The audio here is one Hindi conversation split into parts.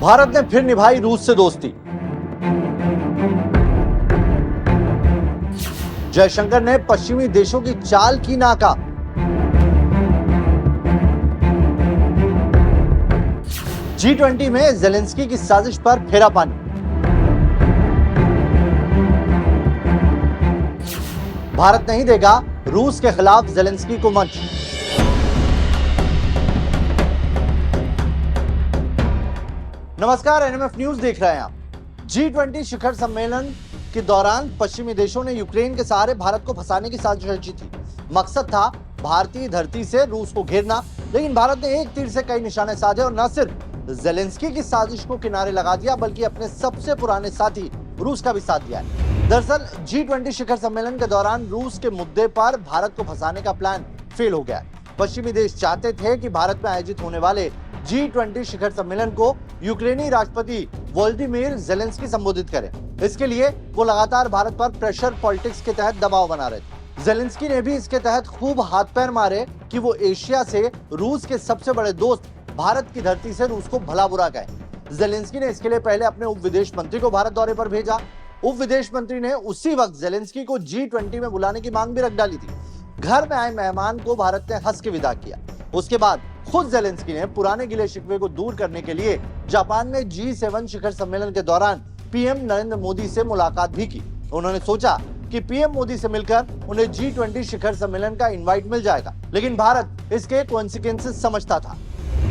भारत ने फिर निभाई रूस से दोस्ती। जयशंकर ने पश्चिमी देशों की चाल की नाकाम। G20 में जेलेंस्की की साजिश पर फेरा पानी। भारत नहीं देगा रूस के खिलाफ जेलेंस्की को मंच। नमस्कार, एनएमएफ न्यूज देख रहे हैं आप। G20 शिखर सम्मेलन के दौरान पश्चिमी देशों ने यूक्रेन के सहारे भारत को फंसाने की साजिश रची थी। मकसद था भारतीय धरती से रूस को घेरना, लेकिन भारत ने एक तीर से कई निशाने साधे और न सिर्फ जेलेंस्की की साजिश को किनारे लगा दिया, बल्कि अपने सबसे पुराने साथी रूस का भी साथ दिया है। दरअसल G20 शिखर सम्मेलन के दौरान रूस के मुद्दे पर भारत को फंसाने का प्लान फेल हो गया है। पश्चिमी देश चाहते थे कि भारत में आयोजित होने वाले G20 शिखर सम्मेलन को यूक्रेनी राष्ट्रपति वोलोदिमीर जेलेंस्की संबोधित करें। इसके लिए वो लगातार भारत पर प्रेशर पॉलिटिक्स के तहत दबाव बना रहे थे। जेलेंस्की ने भी इसके तहत खूब हाथ पैर मारे कि वो एशिया से रूस के सबसे बड़े दोस्त भारत की धरती से रूस को भला बुरा कहे। जेलेंस्की ने इसके लिए पहले अपने उप विदेश मंत्री को भारत दौरे पर भेजा। उप विदेश मंत्री ने उसी वक्त जेलेंस्की को G20 में बुलाने की मांग भी रख डाली थी। घर में आए मेहमान को भारत ने हंस के विदा किया। उसके बाद खुद जेलेंस्की ने पुराने गिले शिकवे को दूर करने के लिए जापान में G7 शिखर सम्मेलन के दौरान पीएम नरेंद्र मोदी से मुलाकात भी की। उन्होंने सोचा कि पीएम मोदी से मिलकर उन्हें G20 शिखर सम्मेलन का इनवाइट मिल जाएगा, लेकिन भारत इसके कॉन्सिक्वेंसेस समझता था।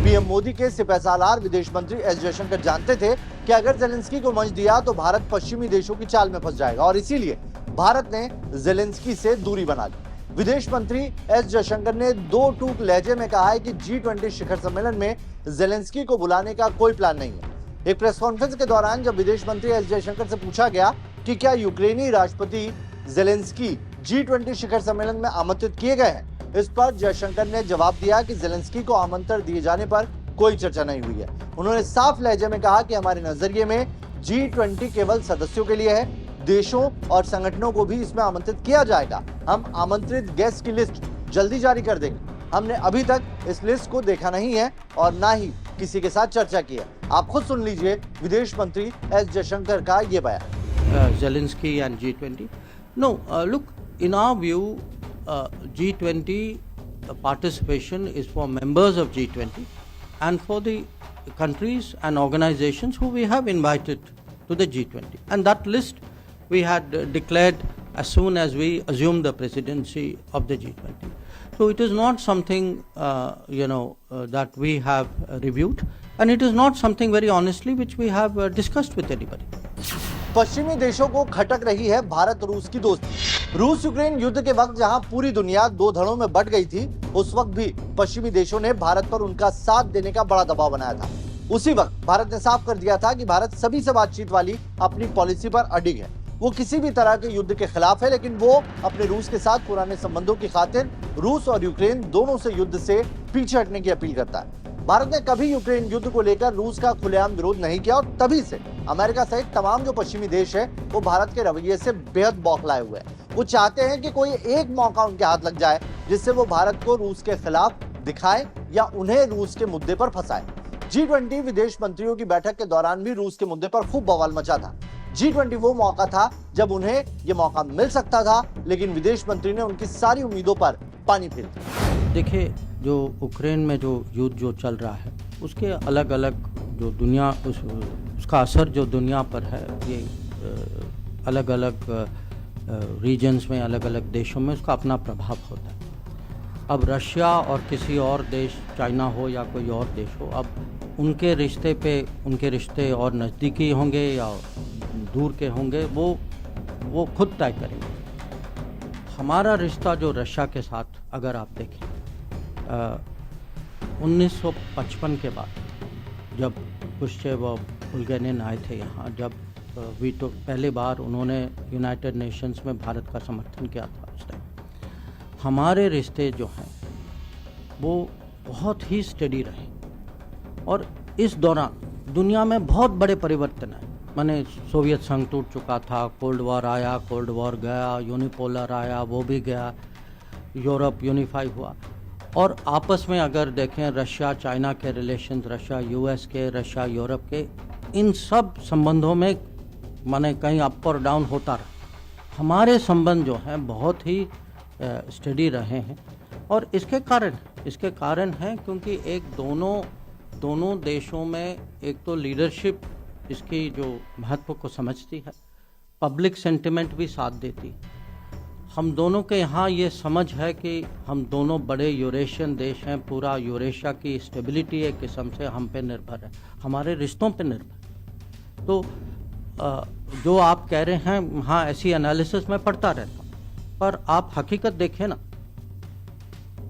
पीएम मोदी के सिपहसालार विदेश मंत्री एस जयशंकर जानते थे कि अगर जेलेंस्की को मंच दिया तो भारत पश्चिमी देशों की चाल में फंस जाएगा, और इसीलिए भारत ने जेलेंस्की से दूरी बना ली। विदेश मंत्री एस जयशंकर ने दो टूक लहजे में कहा है कि G20 शिखर सम्मेलन में जेलेंस्की को बुलाने का कोई प्लान नहीं है। एक प्रेस कॉन्फ्रेंस के दौरान जब विदेश मंत्री एस जयशंकर से पूछा गया कि क्या यूक्रेनी राष्ट्रपति जेलेंस्की G20 शिखर सम्मेलन में आमंत्रित किए गए हैं, इस पर जयशंकर ने जवाब दिया कि जेलेंस्की को आमंत्रण दिए जाने पर कोई चर्चा नहीं हुई है। उन्होंने साफ लहजे में कहा कि हमारे नजरिए में G20 केवल सदस्यों के लिए है, देशों और संगठनों को भी इसमें आमंत्रित किया जाएगा। हम आमंत्रित गेस्ट की लिस्ट जल्दी जारी कर देंगे। हमने अभी तक इस लिस्ट को देखा नहीं है और ना ही किसी के साथ चर्चा की है। आप खुद सुन लीजिए विदेश मंत्री एस जयशंकर का ये बयान। Zelensky and G20. No, look, in our view, G20 participation is for members of G20 and for the countries and organizations who we have invited to the G20. And that list we had declared as soon as we assumed the presidency of the G20. So it is not something, that we have reviewed, and it is not something, very honestly, which we have discussed with anybody. पश्चिमी देशों को खटक रही है भारत रूस की दोस्ती। रूस यूक्रेन युद्ध के वक्त जहां पूरी दुनिया दो धड़ों में बट गई थी, उस वक्त भी पश्चिमी देशों ने भारत पर उनका साथ देने का बड़ा दबाव बनाया था। उसी वक्त भारत ने साफ कर दिया था कि भारत सभी से बातचीत वाली अपनी पॉलिसी पर अडिग है। वो किसी भी तरह के युद्ध के खिलाफ है, लेकिन वो अपने रूस के साथ पुराने संबंधों की खातिर रूस और यूक्रेन दोनों से युद्ध से पीछे हटने की अपील करता है। भारत ने कभी यूक्रेन युद्ध को लेकर रूस का खुलेआम विरोध नहीं किया, और तभी से अमेरिका सहित तमाम जो पश्चिमी देश है वो भारत के रवैये से बेहद बौखलाए हुए हैं। वो चाहते हैं कि कोई एक मौका उनके हाथ लग जाए जिससे वो भारत को रूस के खिलाफ दिखाए या उन्हें रूस के मुद्दे पर फंसाए। G20 विदेश मंत्रियों की बैठक के दौरान भी रूस के मुद्दे पर खूब बवाल मचा था। G20 वो मौका था जब उन्हें ये मौका मिल सकता था, लेकिन विदेश मंत्री ने उनकी सारी उम्मीदों पर पानी फेर दिया। देखिए, जो यूक्रेन में जो युद्ध जो चल रहा है, उसके अलग अलग जो दुनिया उसका असर जो दुनिया पर है, ये अलग अलग रीजन्स में, अलग अलग देशों में उसका अपना प्रभाव होता है। अब रशिया और किसी और देश, चाइना हो या कोई और देश हो, अब उनके रिश्ते और नज़दीकी होंगे या दूर के होंगे, वो खुद तय करेंगे। हमारा रिश्ता जो रशिया के साथ अगर आप देखें, 1955 के बाद जब खुश्चेव और बुल्गेरियन आए थे यहाँ, जब वीटो पहली बार उन्होंने यूनाइटेड नेशंस में भारत का समर्थन किया था, उस टाइम हमारे रिश्ते जो हैं वो बहुत ही स्टेडी रहे। और इस दौरान दुनिया में बहुत बड़े परिवर्तन आए। माने सोवियत संघ टूट चुका था, कोल्ड वॉर आया, कोल्ड वॉर गया, यूनिपोलर आया, वो भी गया, यूरोप यूनिफाई हुआ। और आपस में अगर देखें रशिया चाइना के रिलेशंस, रशिया यूएस के, रशिया यूरोप के, इन सब संबंधों में माने कहीं अप और डाउन होता रहा। हमारे संबंध जो हैं बहुत ही स्टडी रहे हैं और इसके कारण हैं क्योंकि एक दोनों देशों में एक तो लीडरशिप इसकी जो महत्व को समझती है, पब्लिक सेंटिमेंट भी साथ देती है। हम दोनों के यहाँ ये समझ है कि हम दोनों बड़े यूरेशियन देश हैं, पूरा यूरेशिया की स्टेबिलिटी एक किस्म से हम पे निर्भर है, हमारे रिश्तों पे निर्भर। तो जो आप कह रहे हैं, हाँ ऐसी एनालिसिस मैं पढ़ता रहता हूँ, पर आप हकीकत देखें ना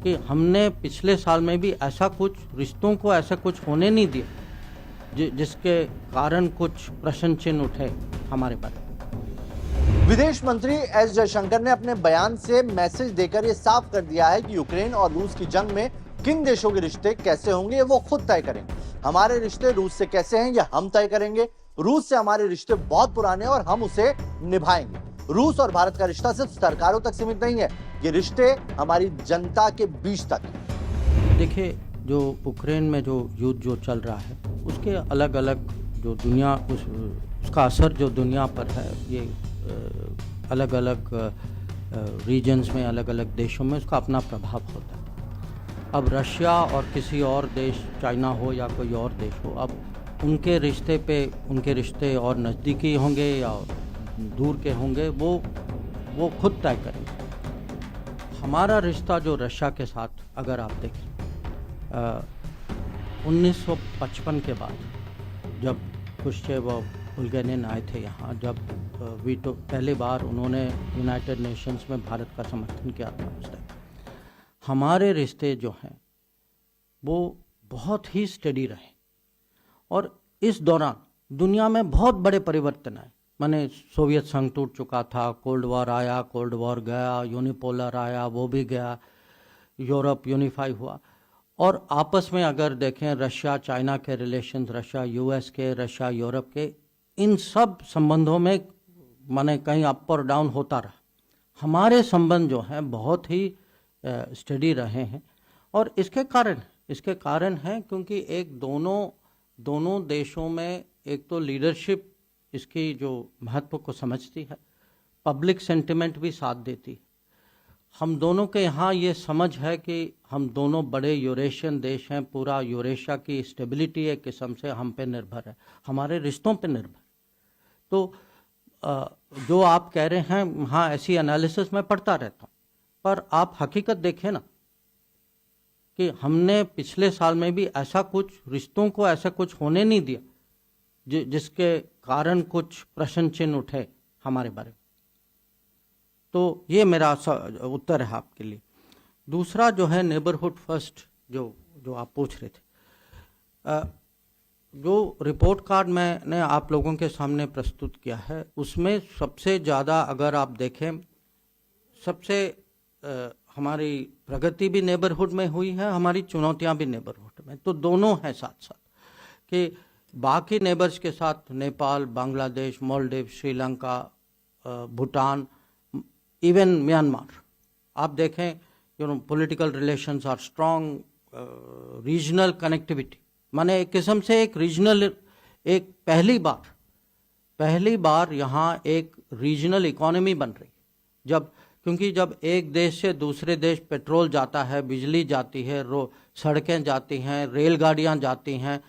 कि हमने पिछले साल में भी ऐसा कुछ रिश्तों को ऐसा कुछ होने नहीं दिया जिसके कारण कुछ प्रश्न चिन्ह उठे हमारे बारे में। विदेश मंत्री एस जयशंकर ने अपने बयान से मैसेज देकर यह साफ कर दिया है कि यूक्रेन और रूस की जंग में किन देशों के रिश्ते कैसे होंगे वो खुद तय करेंगे। हमारे रिश्ते रूस से कैसे हैं यह हम तय करेंगे। रूस से हमारे रिश्ते बहुत पुराने हैं और हम उसे निभाएंगे। रूस और भारत का रिश्ता सिर्फ सरकारों तक सीमित नहीं है, ये रिश्ते हमारी जनता के बीच तक है। देखिए, जो यूक्रेन में जो युद्ध जो चल रहा है उसके अलग अलग जो दुनिया उसका असर जो दुनिया पर है, ये अलग अलग रीजन्स में, अलग अलग देशों में उसका अपना प्रभाव होता है। अब रशिया और किसी और देश, चाइना हो या कोई और देश हो, अब उनके रिश्ते और नज़दीकी होंगे या दूर के होंगे, वो खुद तय करेंगे। हमारा रिश्ता जो रशिया के साथ अगर आप देखें 1955 के बाद जब खुश्चेव और बुल्गेरियन आए थे यहाँ, जब वीटो पहली बार उन्होंने यूनाइटेड नेशंस में भारत का समर्थन किया था, उस टाइम हमारे रिश्ते जो हैं वो बहुत ही स्टडी रहे और इस दौरान दुनिया में बहुत बड़े परिवर्तन आए। माने सोवियत संघ टूट चुका था, कोल्ड वॉर आया, कोल्ड वॉर गया, यूनिपोलर आया, वो भी गया, यूरोप यूनिफाई हुआ। और आपस में अगर देखें रशिया चाइना के रिलेशंस, रशिया यूएस के, रशिया यूरोप के, इन सब संबंधों में माने कहीं अप और डाउन होता रहा। हमारे संबंध जो हैं बहुत ही स्टडी रहे हैं और इसके कारण हैं क्योंकि एक दोनों देशों में एक तो लीडरशिप इसकी जो महत्व को समझती है, पब्लिक सेंटिमेंट भी साथ देती है। हम दोनों के यहाँ ये समझ है कि हम दोनों बड़े यूरेशियन देश हैं, पूरा यूरेशिया की स्टेबिलिटी एक किस्म से हम पे निर्भर है, हमारे रिश्तों पे निर्भर। तो जो आप कह रहे हैं, हाँ ऐसी एनालिसिस मैं पढ़ता रहता हूँ, पर आप हकीकत देखें ना कि हमने पिछले साल में भी ऐसा कुछ रिश्तों को ऐसा कुछ होने नहीं दिया जिसके कारण कुछ प्रश्न चिन्ह उठे हमारे बारे में। तो ये मेरा उत्तर है आपके लिए। दूसरा जो है नेबरहुड फर्स्ट जो आप पूछ रहे थे, जो रिपोर्ट कार्ड मैंने आप लोगों के सामने प्रस्तुत किया है उसमें सबसे ज़्यादा अगर आप देखें, सबसे हमारी प्रगति भी नेबरहुड में हुई है, हमारी चुनौतियां भी नेबरहुड में, तो दोनों हैं साथ साथ कि बाकी नेबर्स के साथ नेपाल, बांग्लादेश, मालदीव, श्रीलंका, भूटान, इवन म्यांमार, आप देखें political relations are strong, regional connectivity, माने एक किस्म से एक रीजनल, एक पहली बार यहाँ एक रीजनल इकोनॉमी बन रही। क्योंकि जब एक देश से दूसरे देश पेट्रोल जाता है, बिजली जाती है, सड़कें जाती हैं, रेलगाड़ियाँ जाती हैं,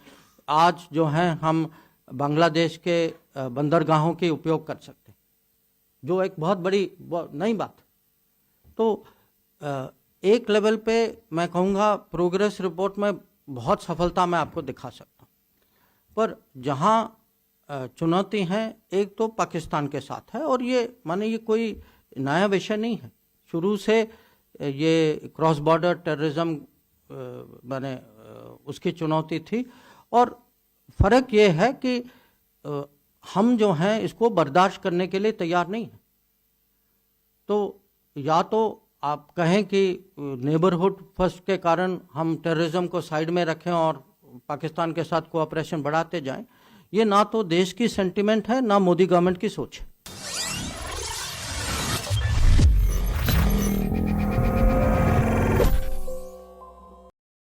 आज जो हैं हम बांग्लादेश के बंदरगाहों के उपयोग कर सकते हैं, जो एक बहुत बड़ी नई बात। तो एक लेवल पे मैं कहूँगा प्रोग्रेस रिपोर्ट में बहुत सफलता मैं आपको दिखा सकता हूँ, पर जहाँ चुनौती है एक तो पाकिस्तान के साथ है, और ये माने ये कोई नया विषय नहीं है, शुरू से ये क्रॉस बॉर्डर टेररिज्म माने उसकी चुनौती थी। और फ़र्क ये है कि हम जो हैं इसको बर्दाश्त करने के लिए तैयार नहीं हैं। तो या तो आप कहें कि नेबरहुड फर्स्ट के कारण हम टेररिज्म को साइड में रखें और पाकिस्तान के साथ कोऑपरेशन बढ़ाते जाएं, ये ना तो देश की सेंटिमेंट है ना मोदी गवर्नमेंट की सोच है।